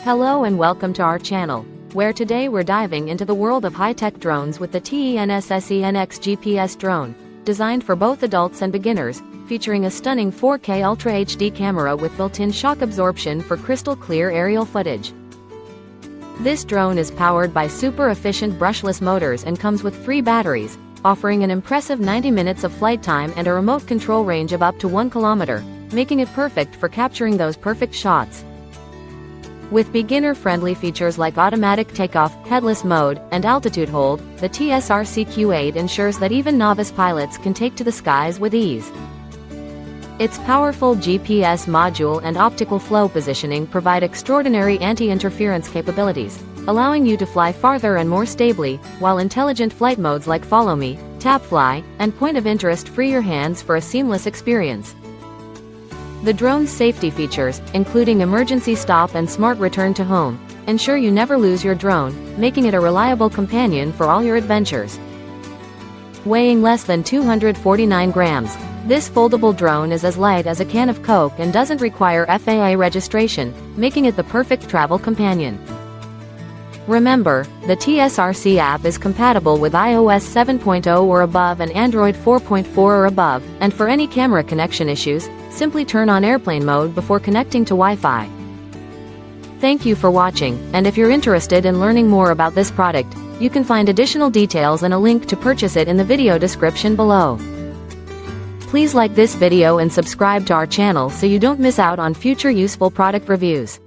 Hello and welcome to our channel, where today we're diving into the world of high-tech drones with the TENSSENX GPS drone, designed for both adults and beginners, featuring a stunning 4K Ultra HD camera with built-in shock absorption for crystal-clear aerial footage. This drone is powered by super-efficient brushless motors and comes with free batteries, offering an impressive 90 minutes of flight time and a remote control range of up to 1 kilometer, making it perfect for capturing those perfect shots. With beginner-friendly features like automatic takeoff, headless mode, and altitude hold, the TSRC Q8 ensures that even novice pilots can take to the skies with ease. Its powerful GPS module and optical flow positioning provide extraordinary anti-interference capabilities, allowing you to fly farther and more stably, while intelligent flight modes like Follow Me, Tap Fly, and Point of Interest free your hands for a seamless experience. The drone's safety features, including emergency stop and smart return to home, ensure you never lose your drone, making it a reliable companion for all your adventures. Weighing less than 249 grams, this foldable drone is as light as a can of Coke and doesn't require FAA registration, making it the perfect travel companion. Remember, the TSRC app is compatible with iOS 7.0 or above and Android 4.4 or above, and for any camera connection issues, simply turn on airplane mode before connecting to Wi-Fi. Thank you for watching, and if you're interested in learning more about this product, you can find additional details and a link to purchase it in the video description below. Please like this video and subscribe to our channel so you don't miss out on future useful product reviews.